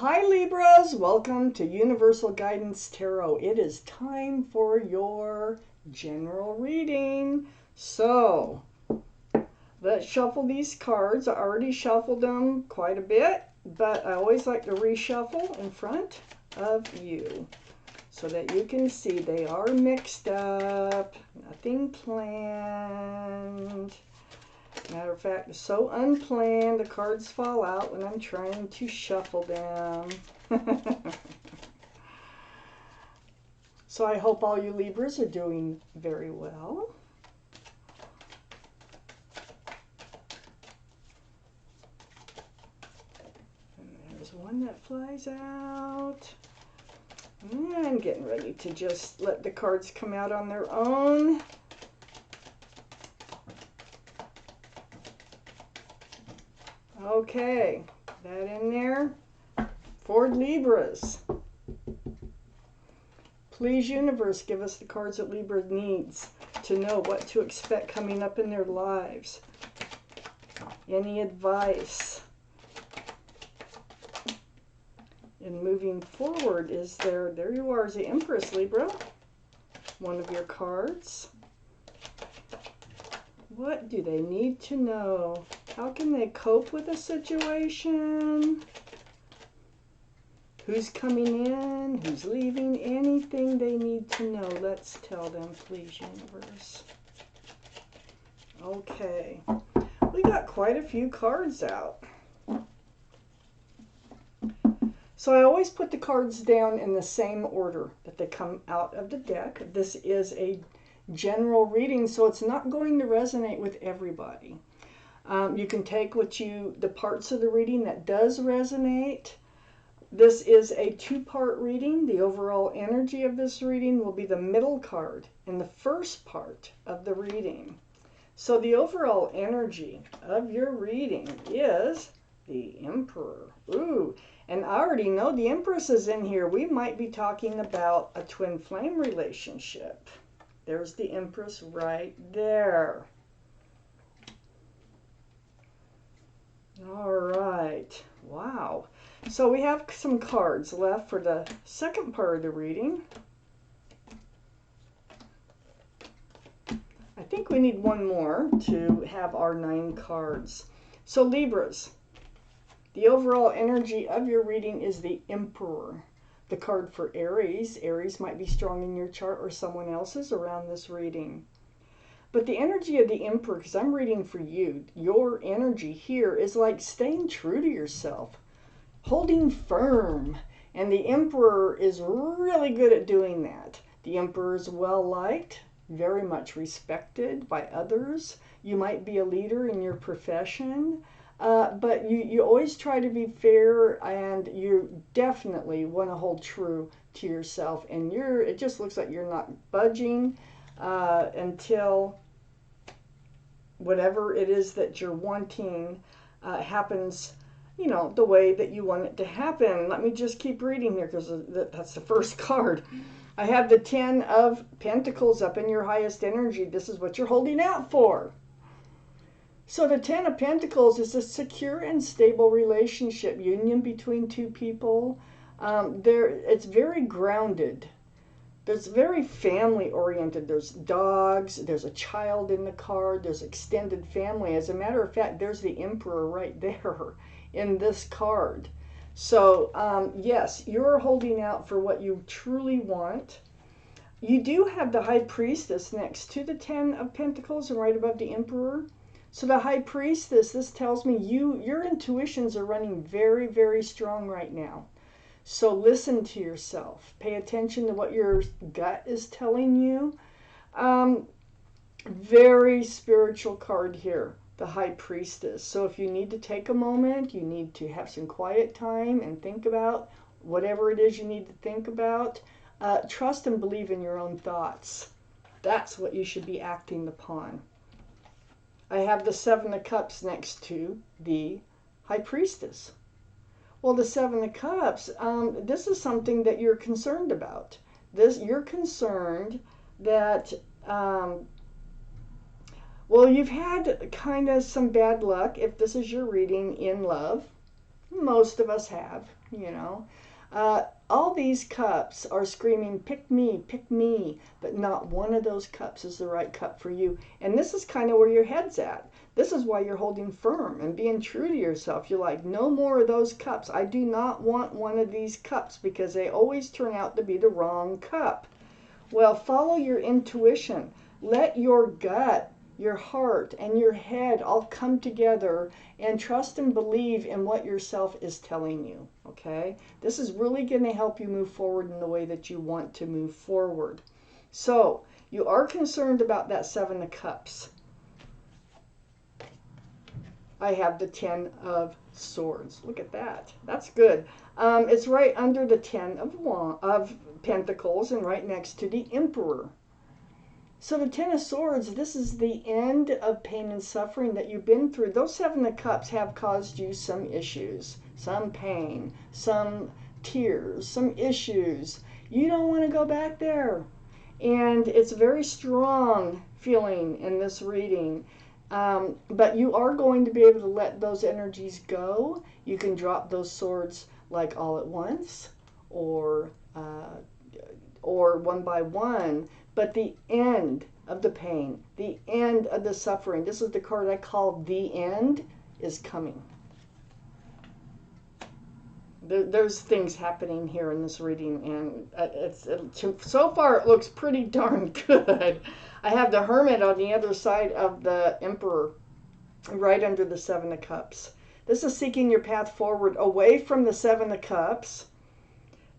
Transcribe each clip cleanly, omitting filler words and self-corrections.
Hi Libras, welcome to Universal Guidance Tarot. It is time for your general reading. So, let's shuffle these cards. I already shuffled them quite a bit, but I always like to reshuffle in front of you so that you can see they are mixed up, nothing planned. Matter of fact, it's so unplanned, the cards fall out when I'm trying to shuffle them. So I hope all you Libras are doing very well. And there's one that flies out. And I'm getting ready to just let the cards come out on their own. Okay, that in there for Libras. Please, universe, give us the cards that Libra needs to know what to expect coming up in their lives. Any advice in moving forward? Is there you are as the Empress, Libra. One of your cards. What do they need to know? How can they cope with a situation? Who's coming in? Who's leaving? Anything they need to know. Let's tell them, please, universe. Okay. We got quite a few cards out. So I always put the cards down in the same order that they come out of the deck. This is a general reading, so it's not going to resonate with everybody. You can take the parts of the reading that does resonate. This is a two-part reading. The overall energy of this reading will be the middle card in the first part of the reading. So the overall energy of your reading is the Emperor. Ooh, and I already know the Empress is in here. We might be talking about a twin flame relationship. There's the Empress right there. All right. Wow. So we have some cards left for the second part of the reading. I think we need one more to have our 9 cards. So Libras, the overall energy of your reading is the Emperor. The card for Aries. Aries might be strong in your chart or someone else's around this reading. But the energy of the Emperor, because I'm reading for you, your energy here is like staying true to yourself, holding firm. And the Emperor is really good at doing that. The Emperor is well liked, very much respected by others. You might be a leader in your profession, but you always try to be fair, and you definitely want to hold true to yourself. And it just looks like you're not budging until whatever it is that you're wanting happens, the way that you want it to happen. Let me just keep reading here, because that's the first card. I have the 10 of Pentacles up in your highest energy. This is what you're holding out for. So the 10 of Pentacles is a secure and stable relationship, union between two people. It's very grounded. It's very family oriented. There's dogs, there's a child in the card, there's extended family. As a matter of fact, there's the Emperor right there in this card. So yes, you're holding out for what you truly want. You do have the High Priestess next to the 10 of Pentacles and right above the Emperor. So the High Priestess, this tells me your intuitions are running very, very strong right now. So listen to yourself. Pay attention to what your gut is telling you. Very spiritual card here, the High Priestess. So if you need to take a moment, you need to have some quiet time and think about whatever it is you need to think about. Trust and believe in your own thoughts. That's what you should be acting upon. I have the 7 of Cups next to the High Priestess. Well, the 7 of Cups, this is something that you're concerned about. You're concerned that, well, you've had kind of some bad luck, if this is your reading, in love. Most of us have. you know. All these cups are screaming, pick me, but not one of those cups is the right cup for you. And this is kind of where your head's at. This is why you're holding firm and being true to yourself. You're like, no more of those cups. I do not want one of these cups because they always turn out to be the wrong cup. Well, follow your intuition. Let your gut, your heart, and your head all come together and trust and believe in what yourself is telling you, okay? This is really going to help you move forward in the way that you want to move forward. So, you are concerned about that Seven of Cups. I have the Ten of Swords. Look at that. That's good. It's right under the Ten of Pentacles and right next to the Emperor. So the Ten of Swords, this is the end of pain and suffering that you've been through. Those Seven of Cups have caused you some issues, some pain, some tears, some issues. You don't want to go back there. And it's a very strong feeling in this reading. But you are going to be able to let those energies go. You can drop those swords like all at once or one by one. But the end of the pain, the end of the suffering, this is the card I call the end, is coming. There's things happening here in this reading, and so far it looks pretty darn good. I have the Hermit on the other side of the Emperor, right under the Seven of Cups. This is seeking your path forward away from the Seven of Cups.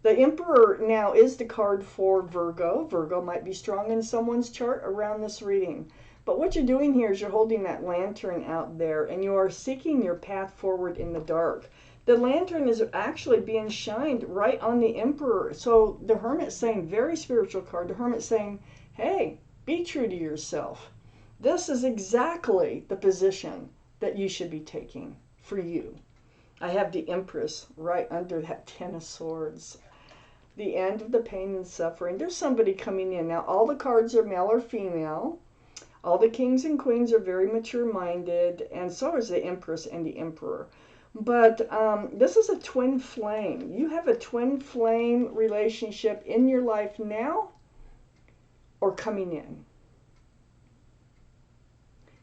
The Emperor now is the card for Virgo. Virgo might be strong in someone's chart around this reading. But what you're doing here is you're holding that lantern out there, and you are seeking your path forward in the dark. The lantern is actually being shined right on the Emperor. So the Hermit's saying, very spiritual card, the Hermit's saying, hey, be true to yourself. This is exactly the position that you should be taking for you. I have the Empress right under that Ten of Swords. The end of the pain and suffering. There's somebody coming in. Now, all the cards are male or female. All the kings and queens are very mature-minded, and so is the Empress and the Emperor. But this is a twin flame. You have a twin flame relationship in your life now or coming in.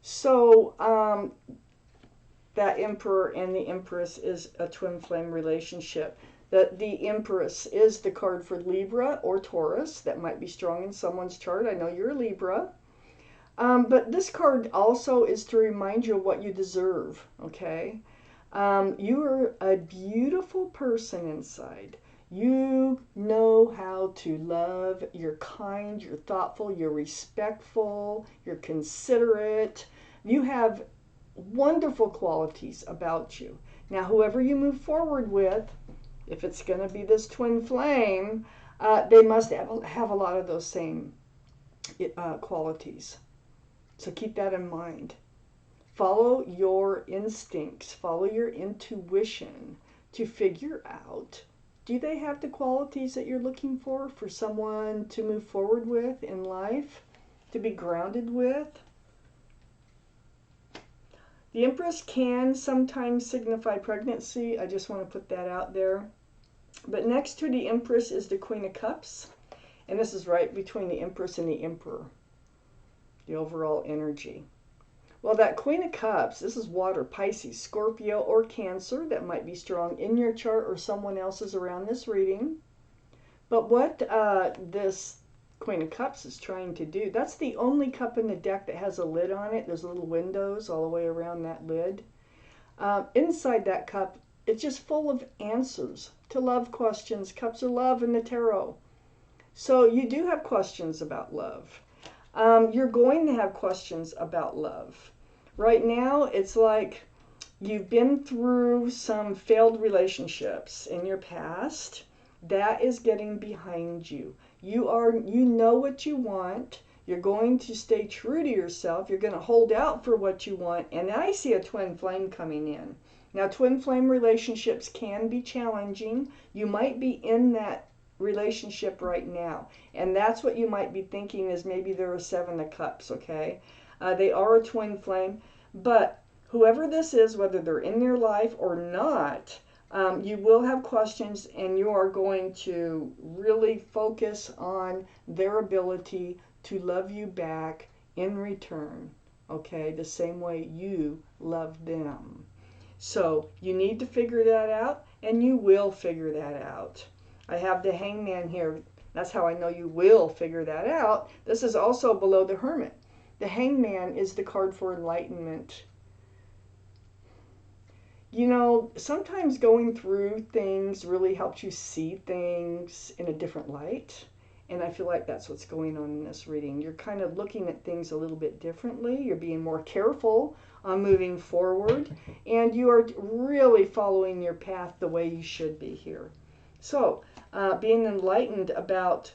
So that Emperor and the Empress is a twin flame relationship. The Empress is the card for Libra or Taurus. That might be strong in someone's chart. I know you're a Libra. But this card also is to remind you of what you deserve, okay? You are a beautiful person inside. You know how to love. You're kind, you're thoughtful, you're respectful, you're considerate. You have wonderful qualities about you. Now, whoever you move forward with, if it's going to be this twin flame, they must have a lot of those same qualities. So keep that in mind. Follow your instincts, follow your intuition to figure out, do they have the qualities that you're looking for someone to move forward with in life, to be grounded with? The Empress can sometimes signify pregnancy. I just want to put that out there. But next to the Empress is the Queen of Cups. And this is right between the Empress and the Emperor, the overall energy. Well, that Queen of Cups, this is water, Pisces, Scorpio, or Cancer. That might be strong in your chart or someone else's around this reading. But what this Queen of Cups is trying to do, that's the only cup in the deck that has a lid on it. There's little windows all the way around that lid. Inside that cup, it's just full of answers to love questions. Cups of love in the tarot. So you do have questions about love. You're going to have questions about love. Right now, it's like you've been through some failed relationships in your past. That is getting behind you. You know what you want. You're going to stay true to yourself. You're going to hold out for what you want. And I see a twin flame coming in. Now, twin flame relationships can be challenging. You might be in that relationship right now, and that's what you might be thinking is maybe they're a Seven of Cups, okay? They are a twin flame, but whoever this is, whether they're in their life or not, You will have questions, and you are going to really focus on their ability to love you back in return, okay, the same way you love them. So you need to figure that out, and you will figure that out. I have the Hangman here. That's how I know you will figure that out. This is also below the Hermit. The Hangman is the card for enlightenment. You know, sometimes going through things really helps you see things in a different light. And I feel like that's what's going on in this reading. You're kind of looking at things a little bit differently. You're being more careful on moving forward. And you are really following your path the way you should be here. So, being enlightened about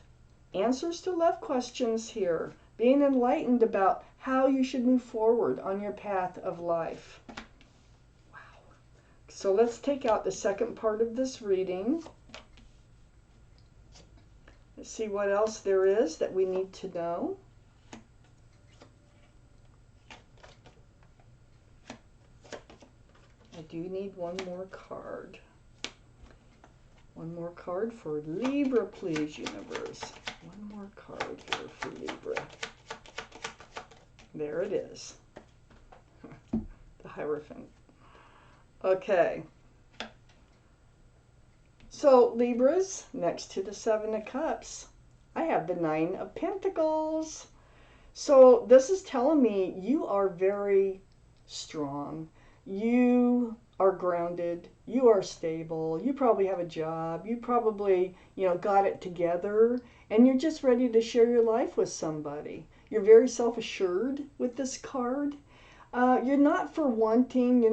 answers to love questions here. Being enlightened about how you should move forward on your path of life. So let's take out the second part of this reading. Let's see what else there is that we need to know. I do need one more card. One more card for Libra, please, universe. One more card here for Libra. There it is. The Hierophant. Okay, so Libras, next to the Seven of Cups, I have the Nine of Pentacles. So this is telling me you are very strong. You are grounded. You are stable. You probably have a job. You probably, got it together. And you're just ready to share your life with somebody. You're very self-assured with this card. You're not for wanting,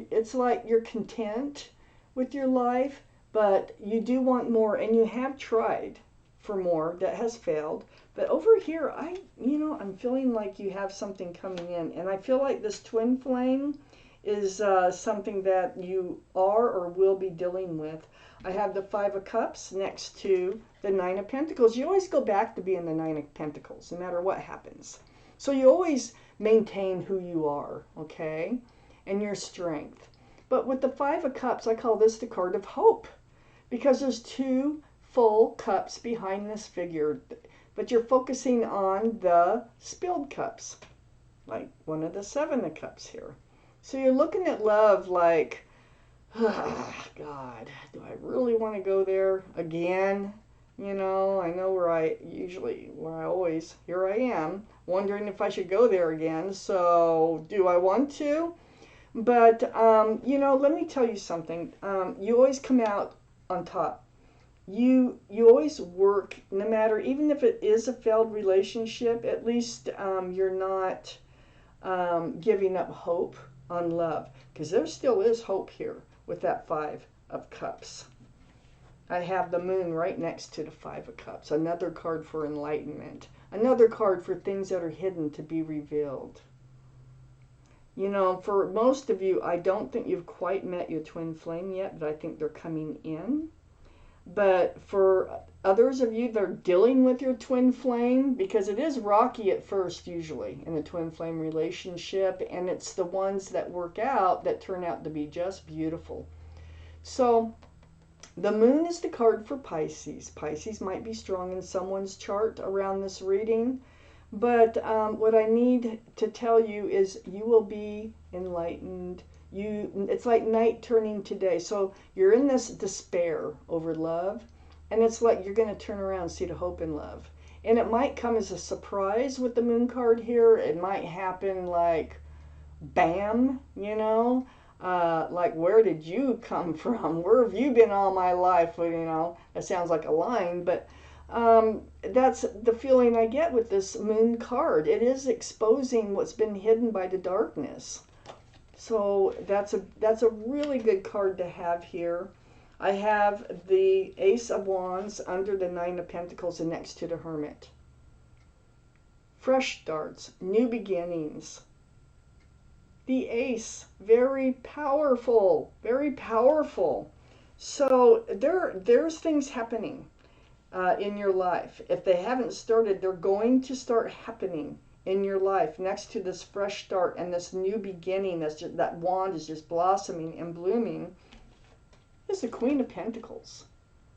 it's like you're content with your life, but you do want more, and you have tried for more that has failed. But over here, I'm feeling like you have something coming in, and I feel like this twin flame is something that you are or will be dealing with. I have the Five of Cups next to the Nine of Pentacles. You always go back to being the Nine of Pentacles, no matter what happens. So you always maintain who you are, okay, and your strength. But with the Five of Cups, I call this the card of hope, because there's two full cups behind this figure, but you're focusing on the spilled cups, like one of the Seven of Cups here. So you're looking at love like, oh, God, do I really want to go there again? I know here I am, wondering if I should go there again. So do I want to? But, let me tell you something. You always come out on top. You always work, no matter, even if it is a failed relationship, at least you're not giving up hope on love. Because there still is hope here with that Five of Cups. I have the Moon right next to the Five of Cups. Another card for enlightenment. Another card for things that are hidden to be revealed. For most of you, I don't think you've quite met your twin flame yet, but I think they're coming in. But for others of you that are dealing with your twin flame, because it is rocky at first usually in a twin flame relationship, and it's the ones that work out that turn out to be just beautiful. So the Moon is the card for Pisces. Pisces might be strong in someone's chart around this reading. But what I need to tell you is you will be enlightened. It's like night turning to day. So you're in this despair over love. And it's like you're going to turn around and see the hope in love. And it might come as a surprise with the Moon card here. It might happen like, bam, like, where did you come from? Where have you been all my life? That sounds like a line, but that's the feeling I get with this Moon card. It is exposing what's been hidden by the darkness. So that's a really good card to have here. I have the Ace of Wands under the Nine of Pentacles and next to the Hermit. Fresh starts, new beginnings. The Ace, very powerful, very powerful. So there's things happening in your life. If they haven't started, they're going to start happening in your life next to this fresh start and this new beginning. That wand is just blossoming and blooming. is the Queen of Pentacles.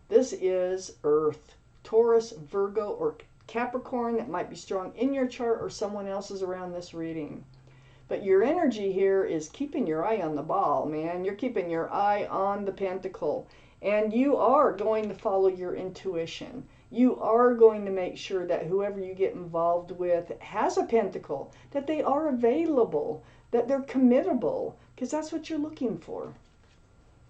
This is Earth, Taurus, Virgo, or Capricorn. That might be strong in your chart or someone else's around this reading. But your energy here is keeping your eye on the ball, man. You're keeping your eye on the pentacle. And you are going to follow your intuition. You are going to make sure that whoever you get involved with has a pentacle, that they are available, that they're committable, because that's what you're looking for.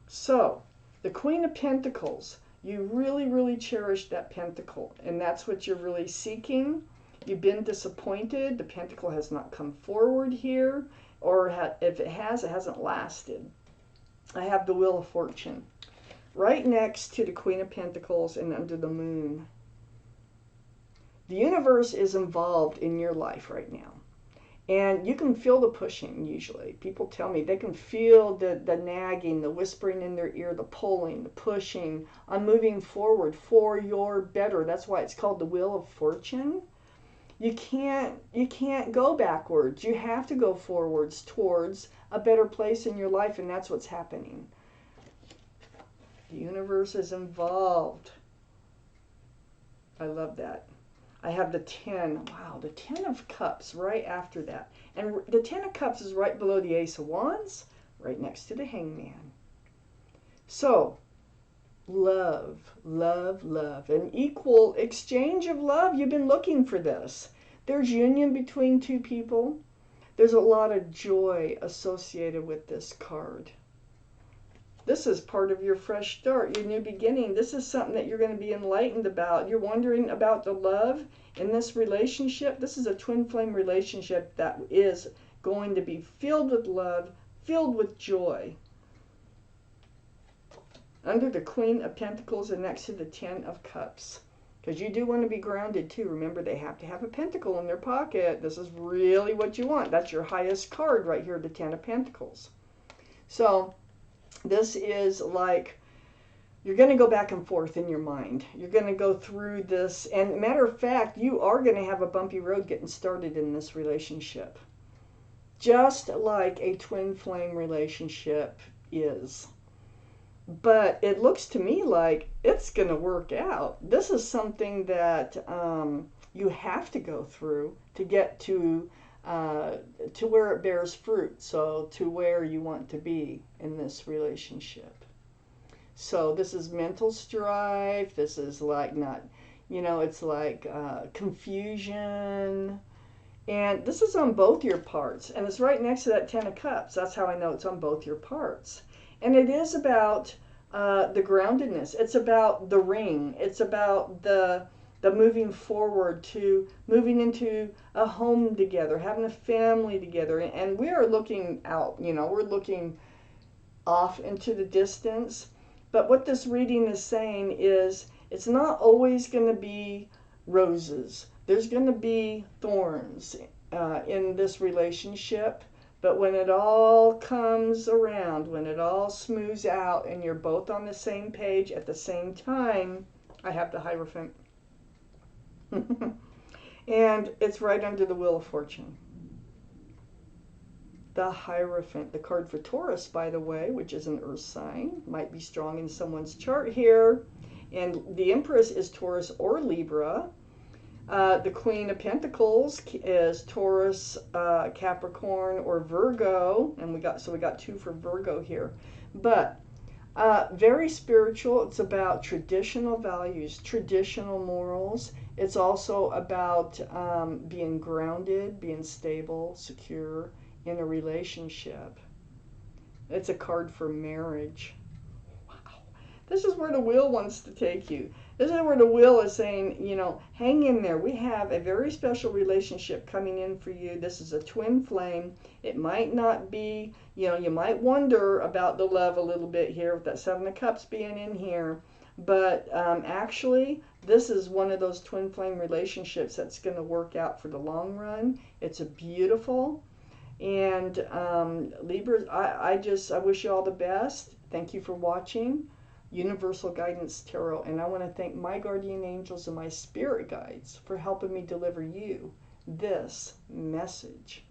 So, the Queen of Pentacles, you really, really cherish that pentacle, and that's what you're really seeking. You've been disappointed. The pentacle has not come forward here, or if it has, it hasn't lasted. I have the Wheel of Fortune right next to the Queen of Pentacles and under the moon. The universe is involved in your life right now. And you can feel the pushing usually. People tell me they can feel the nagging, the whispering in their ear, the pulling, the pushing on moving forward for your better. That's why it's called the Wheel of Fortune. You can't go backwards. You have to go forwards towards a better place in your life, and that's what's happening. The universe is involved. I love that. I have the 10. Wow, the 10 of Cups right after that. And the 10 of Cups is right below the Ace of Wands, right next to the Hangman. So, love, love, love. An equal exchange of love. You've been looking for this. There's union between two people. There's a lot of joy associated with this card. This is part of your fresh start, your new beginning. This is something that you're going to be enlightened about. You're wondering about the love in this relationship. This is a twin flame relationship that is going to be filled with love, filled with joy. Under the Queen of Pentacles and next to the 10 of Cups. Because you do want to be grounded too. Remember, they have to have a pentacle in their pocket. This is really what you want. That's your highest card right here, the 10 of Pentacles. So, this is like, you're going to go back and forth in your mind. You're going to go through this. And matter of fact, you are going to have a bumpy road getting started in this relationship. Just like a twin flame relationship is. But it looks to me like it's going to work out. This is something that you have to go through to get to where it bears fruit. So to where you want to be in this relationship. So this is mental strife. This is like not, it's like confusion. And this is on both your parts. And it's right next to that 10 of Cups. That's how I know it's on both your parts. And it is about the groundedness. It's about the ring. It's about the moving forward to moving into a home together, having a family together. And we are looking out, we're looking off into the distance. But what this reading is saying is it's not always going to be roses. There's going to be thorns in this relationship. But when it all comes around, when it all smooths out and you're both on the same page at the same time, I have the Hierophant. And it's right under the Wheel of Fortune. The Hierophant, the card for Taurus, by the way, which is an earth sign, might be strong in someone's chart here. And the Empress is Taurus or Libra. The Queen of Pentacles is Taurus, Capricorn, or Virgo, and we got 2 for Virgo here. But very spiritual. It's about traditional values, traditional morals. It's also about being grounded, being stable, secure in a relationship. It's a card for marriage. Wow. This is where the wheel wants to take you. This is where the wheel is saying, hang in there. We have a very special relationship coming in for you. This is a twin flame. It might not be, you might wonder about the love a little bit here with that 7 of Cups being in here. But actually, this is one of those twin flame relationships that's going to work out for the long run. It's a beautiful. And Libra, I wish you all the best. Thank you for watching Universal Guidance Tarot. And I want to thank my guardian angels and my spirit guides for helping me deliver you this message.